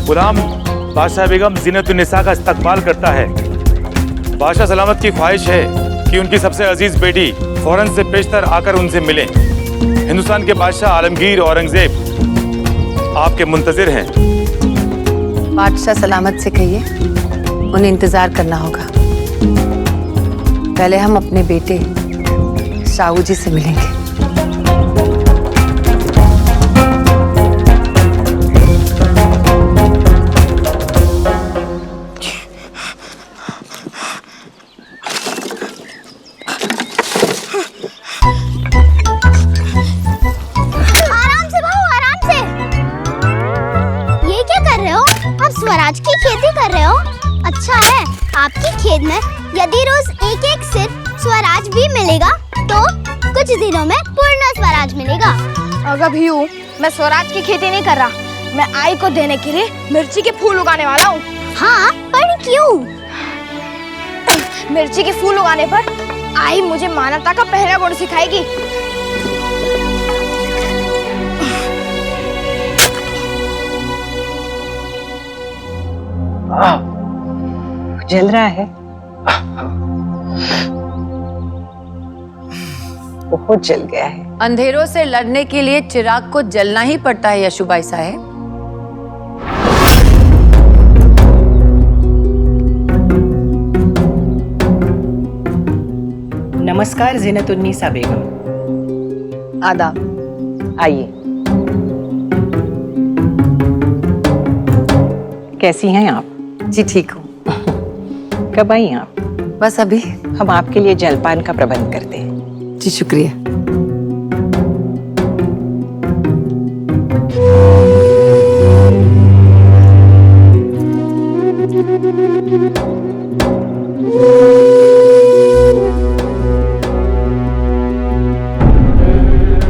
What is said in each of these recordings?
गुलाम बादशाह बेगम ज़ीनतुन्निसा का इस्तकबाल करता है। बादशाह सलामत की ख्वाहिश है कि उनकी सबसे अजीज बेटी फौरन से पेशतर आकर उनसे मिलें। हिंदुस्तान के बादशाह आलमगीर औरंगजेब आपके मुंतजिर हैं। बादशाह सलामत से कहिए उन्हें इंतजार करना होगा। पहले हम अपने बेटे शाहू जी से मिलेंगे। स्वराज की खेती कर रहे हो? अच्छा है, आपकी खेत में यदि रोज एक एक सिर स्वराज भी मिलेगा तो कुछ दिनों में पूर्ण स्वराज मिलेगा। अगर भी हूँ, मैं स्वराज की खेती नहीं कर रहा। मैं आई को देने के लिए मिर्ची के फूल उगाने वाला हूँ। हाँ, पर क्यों? मिर्ची के फूल उगाने पर आई मुझे मानवता का पहला गुण सिखाएगी। जल रहा है, बहुत जल गया है। अंधेरों से लड़ने के लिए चिराग को जलना ही पड़ता है यशुबाई साहब। नमस्कार ज़ीनतुन्निसा बेगम। आदाब। आइए। कैसी हैं आप? जी ठीक हूँ। कब आई आप? बस अभी। हम आपके लिए जलपान का प्रबंध करते हैं। जी शुक्रिया।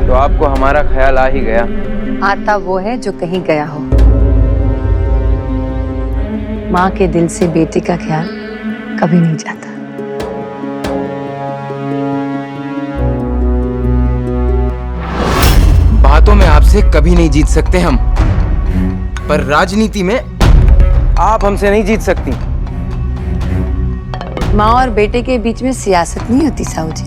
तो आपको हमारा ख्याल आ ही गया। आता वो है जो कहीं गया हो। माँ के दिल से बेटे का ख्याल कभी नहीं जाता। बातों में आपसे कभी नहीं जीत सकते हम, पर राजनीति में आप हमसे नहीं जीत सकती। माँ और बेटे के बीच में सियासत नहीं होती साहू जी,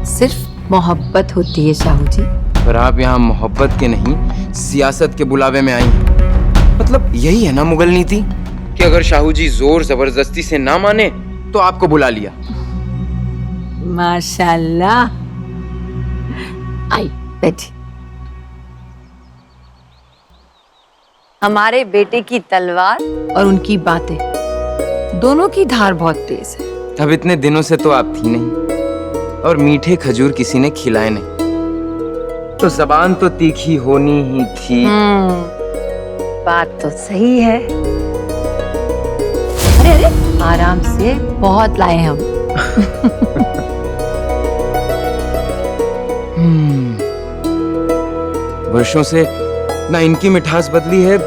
सिर्फ मोहब्बत होती है साहू जी। पर आप यहाँ मोहब्बत के नहीं सियासत के बुलावे में आई हैं। मतलब यही है ना मुगल नीति कि अगर शाहू जी जोर जबरदस्ती से ना माने तो आपको बुला लिया। माशाल्लाह। आई बैठी। हमारे बेटे की तलवार और उनकी बातें दोनों की धार बहुत तेज है। अब इतने दिनों से तो आप थी नहीं और मीठे खजूर किसी ने खिलाए नहीं, तो जबान तो तीखी होनी ही थी। बात तो सही है। अरे अरे आराम से, बहुत लाए हम। वर्षों से ना इनकी मिठास बदली है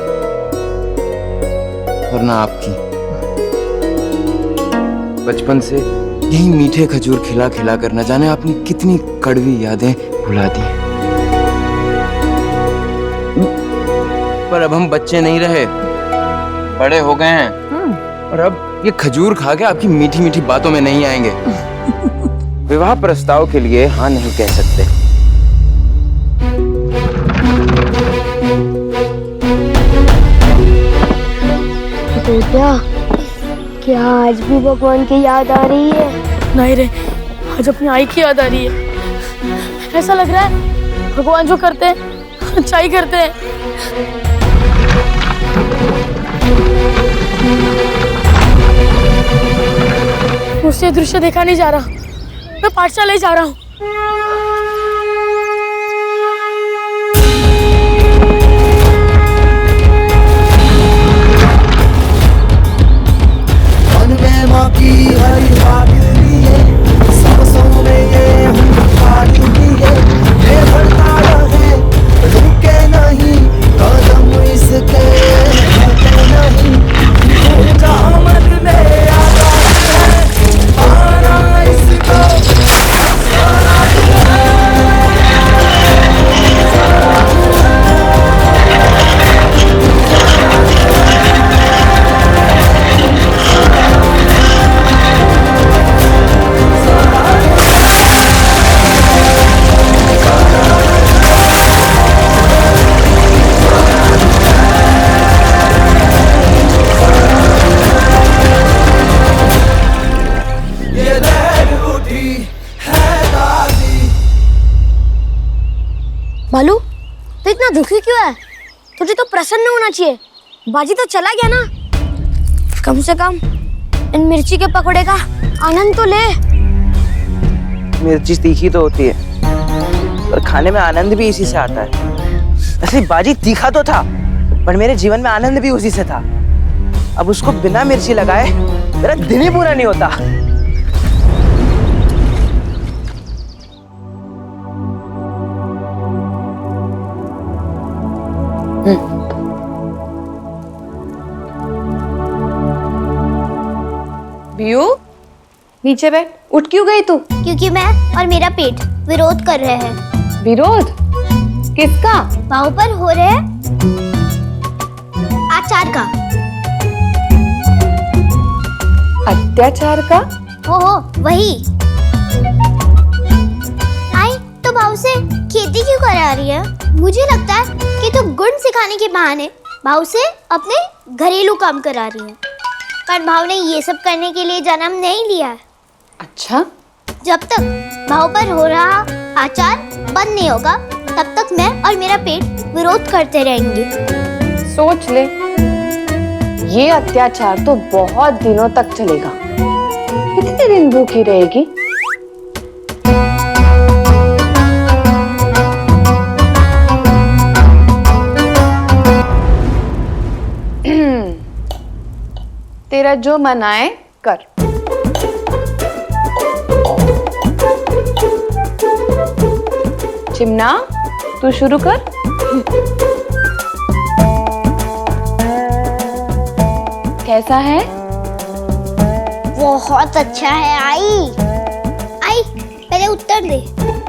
और ना आपकी। बचपन से यही मीठे खजूर खिला खिला कर न जाने आपने कितनी कड़वी यादें भुला दी। पर अब हम बच्चे नहीं रहे, बड़े हो गए हैं और अब ये खजूर खा के आपकी मीठी मीठी बातों में नहीं आएंगे। विवाह प्रस्ताव के लिए हाँ नहीं कह सकते। बेटा, क्या आज भी भगवान की याद आ रही है? नहीं रे, आज अपनी आई की याद आ रही है। ऐसा लग रहा है भगवान जो करते हैं अच्छा ही करते हैं। मुझसे दृश्य देखा नहीं जा रहा, मैं पाठशाला जा रहा हूँ। माँ की हरी बात लिए सांसों में ये बात लिए ये बढ़ता रहे, रुके नहीं कदम इसके, रुके नहीं जामत में आना है, आना इसको तो इतना दुखी क्यों है? तुझे तो प्रसन्न होना चाहिए। बाजी तो चला गया ना, कम से कम इन मिर्ची के पकौड़े का आनंद तो ले। मिर्ची तीखी तो होती है, पर खाने में आनंद भी इसी से आता है। असली बाजी तीखा तो था, पर मेरे जीवन में आनंद भी उसी से था। अब उसको बिना मिर्ची लगाए मेरा दिन ही पूरा नहीं होता। बियू, नीचे बैठ। उठ क्यों गई तू? क्योंकि मैं और मेरा पेट विरोध कर रहे हैं। विरोध? किसका? भाव पर हो रहे हैं आचार का। अत्याचार का? हो वही। आई तो भाव से खेती क्यों करा रही है? मुझे लगता है कि तो गुण सिखाने के बहाने भाव से अपने घरेलू काम करा रही है, पर भाव ने ये सब करने के लिए जन्म नहीं लिया है। अच्छा, जब तक भाव पर हो रहा आचार बंद नहीं होगा, तब तक मैं और मेरा पेट विरोध करते रहेंगे। सोच ले, ये अत्याचार तो बहुत दिनों तक चलेगा। कितने दिन भूखी रहेगी? तेरा जो मन आए कर। चिमना, तू शुरू कर। कैसा है? बहुत अच्छा है। आई पहले उत्तर दे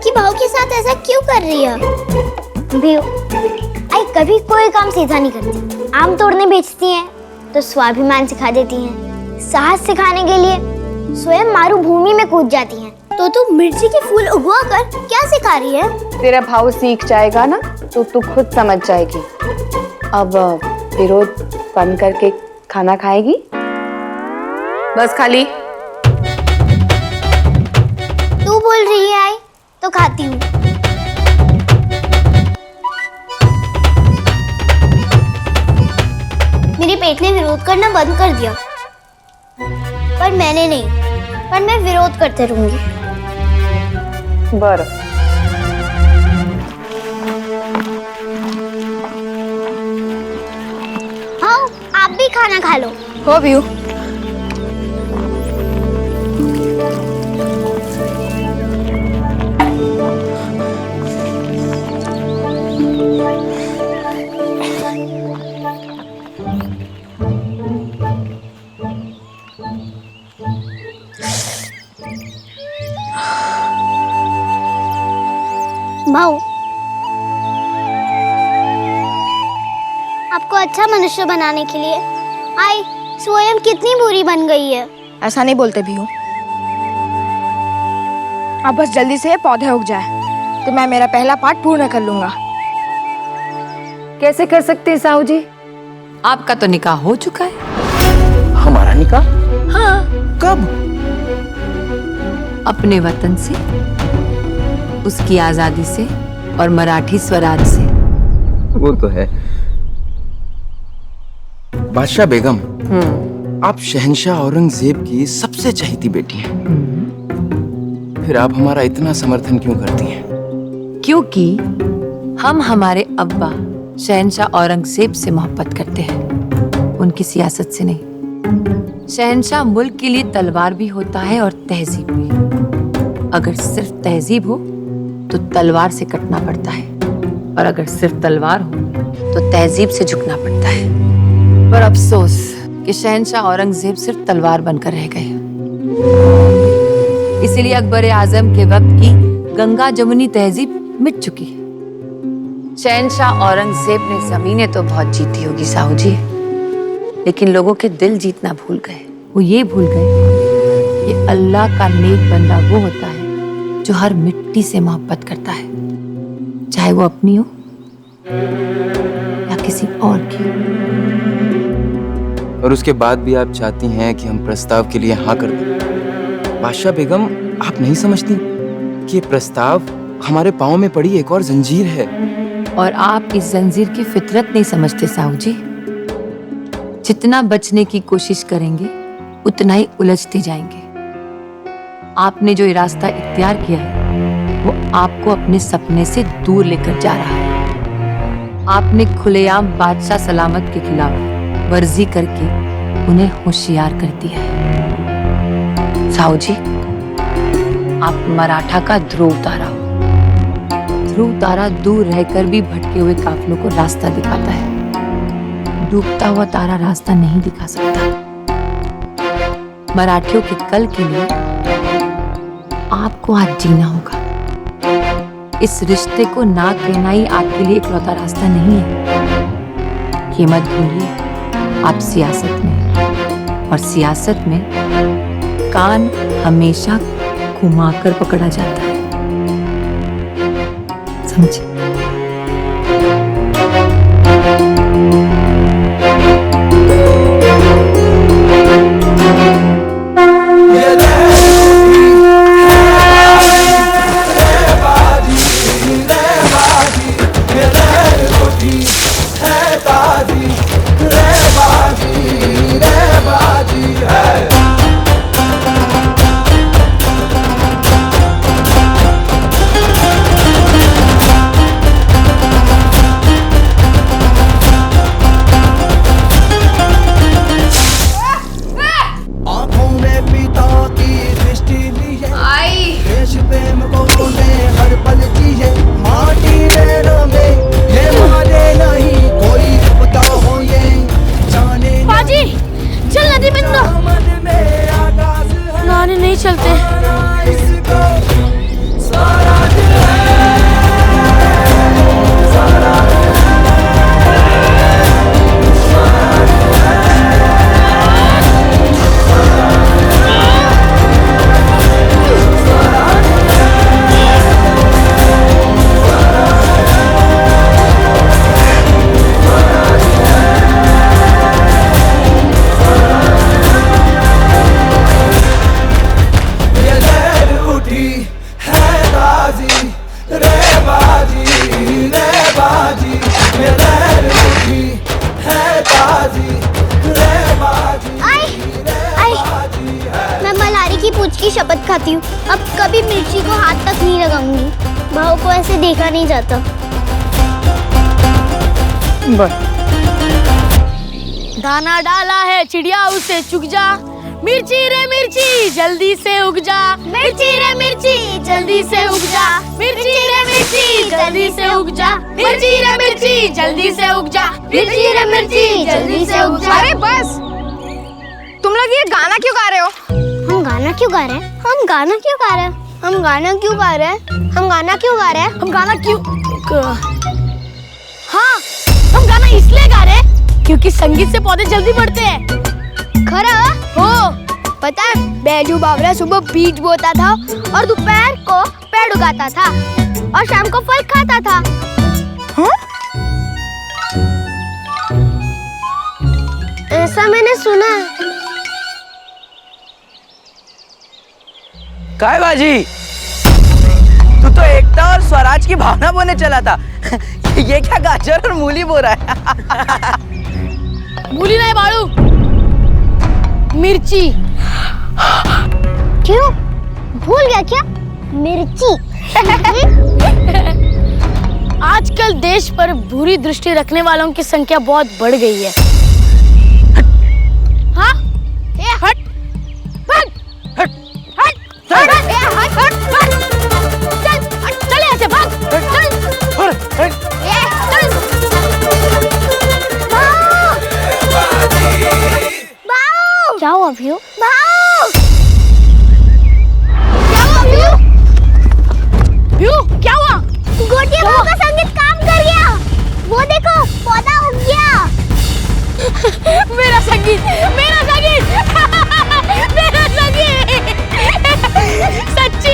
कि भाव के साथ ऐसा क्यों कर रही है? भी आई कभी कोई काम सीधा नहीं करती। आम तोड़ने बेचती हैं तो स्वाभिमान सिखा देती हैं। साहस सिखाने के लिए स्वयं मारूभूमि में कूद जाती हैं। तो तू मिर्ची के फूल उगवा कर क्या सिखा रही है? तेरा भाव सीख जाएगा ना तो तू खुद समझ जाएगी। अब विरोध बंद करके खाना खाएगी? बस खाली। तू बोल रही है आई तो खाती हूँ। मेरे पेट ने विरोध करना बंद कर दिया, पर मैंने नहीं। पर मैं विरोध करते रहूंगी। बरं। हाँ, आप भी खाना खा लो। हो बियू। भाऊ, आपको अच्छा मनुष्य बनाने के लिए आई स्वयं कितनी बुरी बन गई है। ऐसा नहीं बोलते भी हूँ। अब बस जल्दी से पौधे उग जाए तो मैं मेरा पहला पाठ पूर्ण कर लूंगा। कैसे कर सकते हैं साहू जी? आपका तो निकाह हो चुका है। हमारा निकाह? हाँ। कब? अपने वतन से, उसकी आजादी से और मराठी स्वराज से। वो तो है। बादशाह बेगम, आप शहंशाह औरंगजेब की सबसे चहेती बेटी हैं। फिर आप हमारा इतना समर्थन क्यों करती हैं? क्योंकि हम हमारे अब्बा शहंशाह औरंगजेब से मोहब्बत करते हैं, उनकी सियासत से नहीं। शहंशाह मुल्क के लिए तलवार भी होता है और तहजीब भी। अगर सिर्फ तहजीब हो तो तलवार से कटना पड़ता है, और अगर सिर्फ तलवार हो तो तहजीब से झुकना पड़ता है। पर अफसोस कि शहंशाह औरंगजेब सिर्फ तलवार बनकर रह गए। इसीलिए अकबर आजम के वक्त की गंगा जमुनी तहजीब मिट चुकी है। शहंशाह औरंगजेब ने जमीनें तो बहुत जीती होगी साहू जी, लेकिन लोगों के दिल जीतना भूल गए। वो ये भूल गए कि अल्लाह का नेक बंदा वो होता है जो हर मिट्टी से मोहब्बत करता है, चाहे वो अपनी हो या किसी और की। और उसके बाद भी आप चाहती हैं कि हम प्रस्ताव के लिए हाँ कर दें। बादशाह बेगम, आप नहीं समझती कि ये प्रस्ताव हमारे पांव में पड़ी एक और जंजीर है। और आप इस जंजीर की फितरत नहीं समझते साहू जी। जितना बचने की कोशिश करेंगे उतना ही उलझते जाएंगे। आपने जो ये रास्ता इख्तियार किया है वो आपको अपने सपने से दूर लेकर जा रहा है। आपने खुलेआम बादशाह सलामत के खिलाफ वर्जी करके उन्हें होशियार कर दिया है। साहू जी, आप मराठा का ध्रुव तारा हो। ध्रुव तारा दूर रहकर भी भटके हुए काफिलों को रास्ता दिखाता है। डूबता हुआ तारा रास्ता नहीं दिखा सकता। मराठियों के कल के लिए आपको आज जीना होगा। इस रिश्ते को ना कहना ही आपके लिए इकलौता रास्ता नहीं है। ये मत भूलिए, आप सियासत में, और सियासत में कान हमेशा घुमाकर पकड़ा जाता है, समझे? की शपथ खाती हूँ, अब कभी मिर्ची को हाथ तक नहीं लगाऊंगी। भाव को ऐसे देखा नहीं जाता। दाना डाला है चिड़िया उसे चुग जा, मिर्ची रे मिर्ची जल्दी से उग जा, मिर्ची रे मिर्ची जल्दी से उग जा, मिर्ची रे मिर्ची जल्दी से उग जा, मिर्ची रे मिर्ची जल्दी से उग जा, मिर्ची रे मिर्ची जल्दी से उग जा। अरे बस, तुम लोग ये गाना क्यों गा रहे हो? हम गाना क्यों गा रहे हैं? हम गाना क्यों गा रहे हैं? हम गाना क्यों गा रहे हैं? हम गाना क्यों गा रहे हैं? हम गाना क्यों? हाँ, हम गाना इसलिए गा रहे हैं क्योंकि संगीत से पौधे जल्दी बढ़ते हैं। खरा हो, पता है बैजू बावरा सुबह बीज बोता था और दोपहर को पेड़ उगाता था और शाम को फल खाता था। हाँ? ऐसा मैंने सुना। काय बाजी, तू तो एकता और स्वराज की भावना बोने चला था। ये क्या गाजर और मूली बो रहा है? मूली नहीं बाड़ू, मिर्ची। क्यों? भूल गया क्या? मिर्ची। आजकल देश पर बुरी दृष्टि रखने वालों की संख्या बहुत बढ़ गई है। हाँ? हट, हट, हट, हट, हट, हट, हट, हट, चल, चल यहाँ से भाग, चल, क्या हुआ भीऊ? क्या हुआ? गोटिया भाव का संगीत काम कर गया। वो देखो, पौधा उग गया। मेरा संगीत, मेरा संगीत, मेरा संगीत, सच्ची।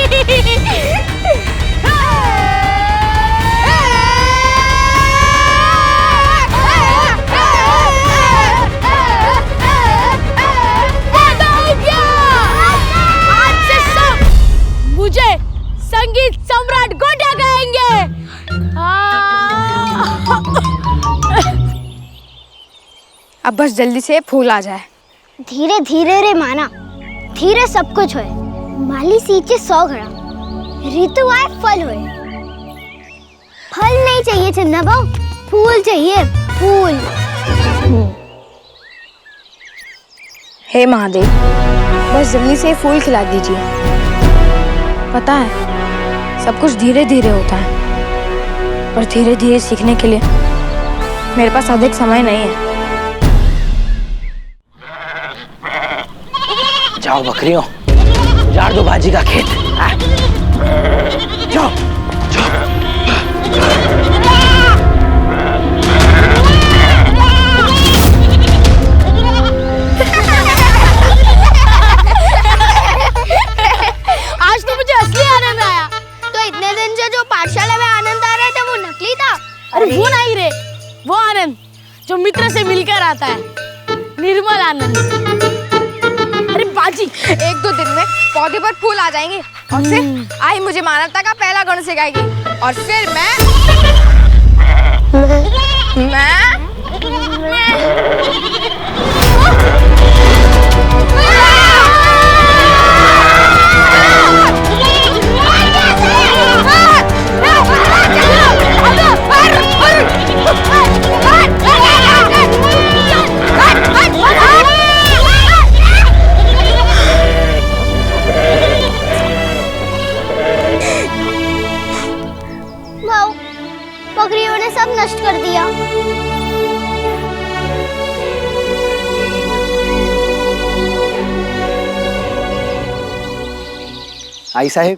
पौधा उग अब बस जल्दी से फूल आ जाए। धीरे धीरे रे माना, धीरे सब कुछ होए। माली सींचे 100 घड़ा, ऋतु आए फल होए। फल नहीं चाहिए चंदा बाऊ, फूल चाहिए, फूल। हे महादेव, बस जल्दी से फूल खिला दीजिए। पता है सब कुछ धीरे धीरे होता है, पर धीरे धीरे सीखने के लिए मेरे पास अधिक समय नहीं है। जाओ बकरियों, उजाड़ दो बाजी का खेत। जाओ आज तो मुझे असली आनंद आया। तो इतने दिन से जो पाठशाला में आनंद आ रहा था वो नकली था? अरे वो नहीं रे, वो आनंद जो मित्र से मिलकर आता है, निर्मल आनंद। अरे बाजी, 1-2 दिन में पौधे पर फूल आ जाएंगे और फिर आई मुझे मानवता का पहला गुण सिखाएगी और फिर मैं बाऊ, बकरियों ने सब नष्ट कर दिया। आई साहेब,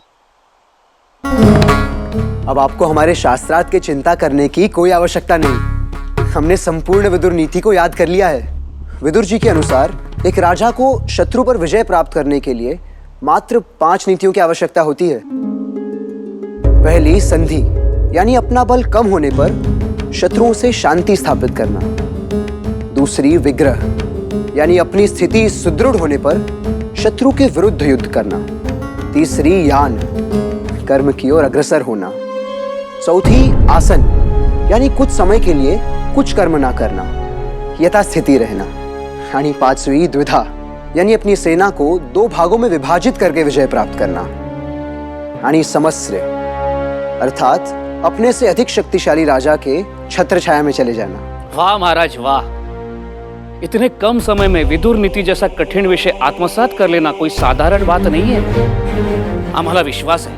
अब आपको हमारे शास्त्रार्थ की चिंता करने की कोई आवश्यकता नहीं। हमने संपूर्ण विदुर नीति को याद कर लिया है। विदुर जी के अनुसार एक राजा को शत्रु पर विजय प्राप्त करने के लिए मात्र 5 नीतियों की आवश्यकता होती है। पहली संधि, यानी अपना बल कम होने पर शत्रुओं से शांति स्थापित करना। दूसरी विग्रह, यानी अपनी स्थिति सुदृढ़ होने पर शत्रु के विरुद्ध युद्ध करना। तीसरी यान, कर्म की ओर अग्रसर होना। चौथी आसन, यानी कुछ समय के लिए कुछ कर्म ना करना, यथास्थिति रहना। यानी 5वीं द्विधा, यानी अपनी सेना को 2 भागों में विभाजित करके विजय प्राप्त करना। यानी समस्र, अर्थात अपने से अधिक शक्तिशाली राजा के छत्र छाया में चले जाना। वाह महाराज वाह, इतने कम समय में विदुर नीति जैसा कठिन विषय आत्मसात कर लेना कोई साधारण बात नहीं है। हमारा विश्वास है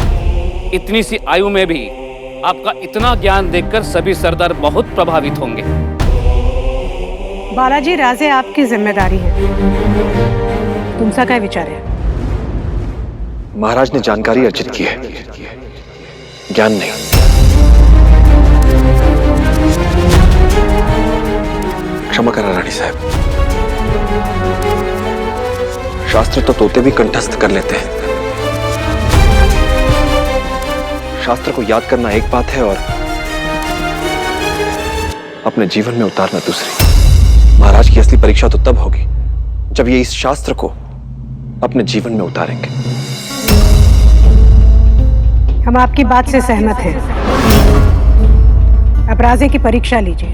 इतनी सी आयु में भी आपका इतना ज्ञान देखकर सभी सरदार बहुत प्रभावित होंगे। बालाजी, राजे आपकी जिम्मेदारी है, तुमचा काय विचार है? महाराज ने जानकारी अर्जित की है, ज्ञान नहीं। क्षमा करा रानी साहब, शास्त्र तो तोते भी कंठस्थ कर लेते हैं। शास्त्र को याद करना एक बात है और अपने जीवन में उतारना दूसरी। महाराज की असली परीक्षा तो तब होगी जब ये इस शास्त्र को अपने जीवन में उतारेंगे। हम आपकी बात से सहमत हैं। अब राजे की परीक्षा लीजिए।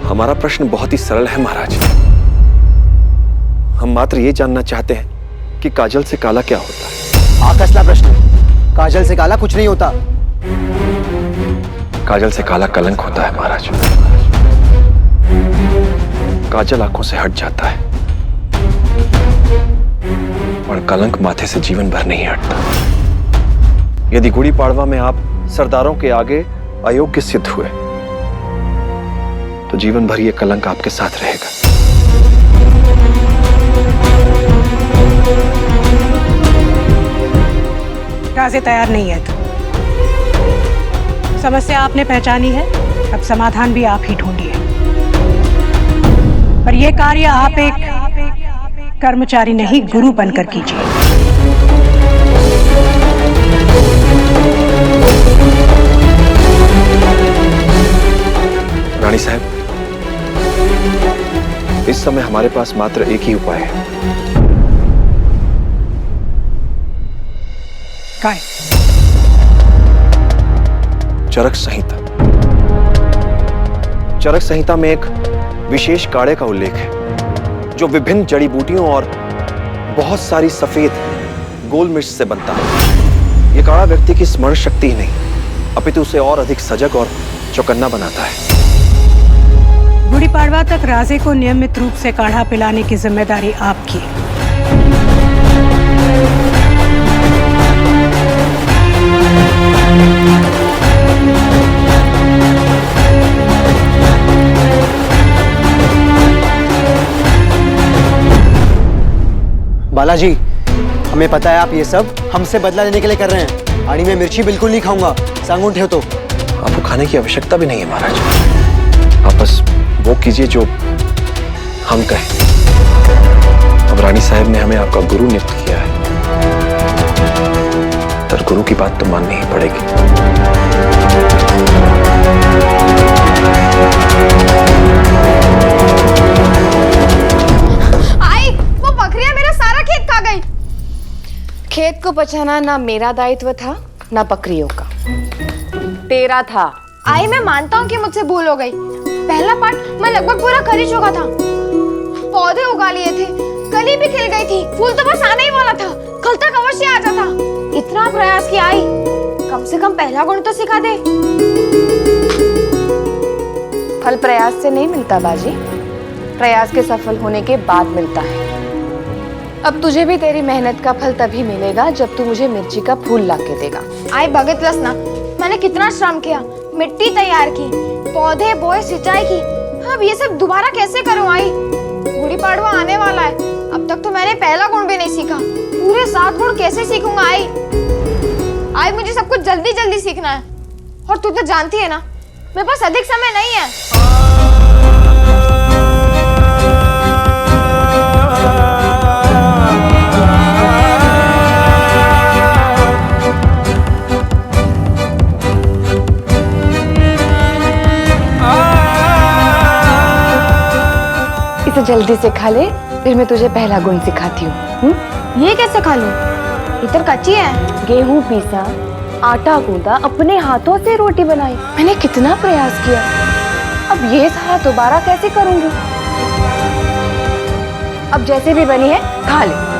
हमारा प्रश्न बहुत ही सरल है महाराज। हम मात्र ये जानना चाहते हैं कि काजल से काला क्या होता है। आकस्ला प्रश्न, काजल से काला कुछ नहीं होता। काजल से काला कलंक होता है महाराज। काजल आंखों से हट जाता है और कलंक माथे से जीवन भर नहीं हटता। यदि गुड़ी पाड़वा में आप सरदारों के आगे अयोग्य सिद्ध हुए तो जीवन भर ये कलंक आपके साथ रहेगा। राजे तैयार नहीं है तो समस्या आपने पहचानी है, अब समाधान भी आप ही ढूंढिए। पर यह कार्य आप एक कर्मचारी नहीं, गुरु बनकर कीजिए। रानी साहब, इस समय हमारे पास मात्र एक ही उपाय है। काय? चरक संहिता। चरक संहिता में एक विशेष काढ़े का उल्लेख है जो विभिन्न जड़ी बूटियों और बहुत सारी सफेद गोल मिर्च से बनता है। यह काढ़ा व्यक्ति की स्मरण शक्ति ही नहीं अपितु उसे और अधिक सजग और चौकन्ना बनाता है। गुड़ी पाड़वा तक राजे को नियमित रूप से काढ़ा पिलाने की जिम्मेदारी आपकी है। बालाजी, हमें पता है आप ये सब हमसे बदला लेने के लिए कर रहे हैं। आणि मैं मिर्ची बिल्कुल नहीं खाऊंगा, सांगून ठेव तो। आपको खाने की आवश्यकता भी नहीं है महाराज, आप बस वो कीजिए जो हम कहें। अब रानी साहब ने हमें आपका गुरु नियुक्त किया है, तर गुरु की बात तो माननी ही पड़ेगी। आई, वो बकरियां मेरा सारा खेत खा गई। खेत को बचाना ना मेरा दायित्व था ना बकरियों का, तेरा था। आई, मैं मानता हूँ कि मुझसे भूल हो गई। पहला पार्ट मैं लगभग पूरा कर ही चुका था। पौधे उगा लिए थे, कली भी खिल गई थी, फूल तो बस आने ही वाला था, कल तक अवश्य आ जाता। इतना प्रयास किया आई, कम से कम पहला गुण तो सिखा दे। फल प्रयास से नहीं मिलता बाजी, प्रयास के सफल होने के बाद मिलता है। अब तुझे भी तेरी मेहनत का फल तभी मिलेगा जब तू मुझे मिर्ची का फूल ला के देगा। आई भगत ना, मैंने कितना श्रम किया, मिट्टी तैयार की, पौधे बोए, सिंचाई की। अब ये सब दोबारा कैसे करूं आई? गुड़ी पाड़वा आने वाला है, अब तक तो मैंने पहला गुण भी नहीं सीखा, पूरे 7 गुण कैसे सीखूंगा आई? आई, मुझे सब कुछ जल्दी जल्दी सीखना है, और तू तो जानती है ना मेरे पास अधिक समय नहीं है। इसे जल्दी से खा ले, फिर मैं तुझे पहला गुण सिखाती हूँ। ये कैसे खा लूं? इधर कच्ची है। गेहूं पीसा, आटा गूंदा, अपने हाथों से रोटी बनाई, मैंने कितना प्रयास किया। अब ये सारा दोबारा कैसे करूंगी? अब जैसे भी बनी है खा ले।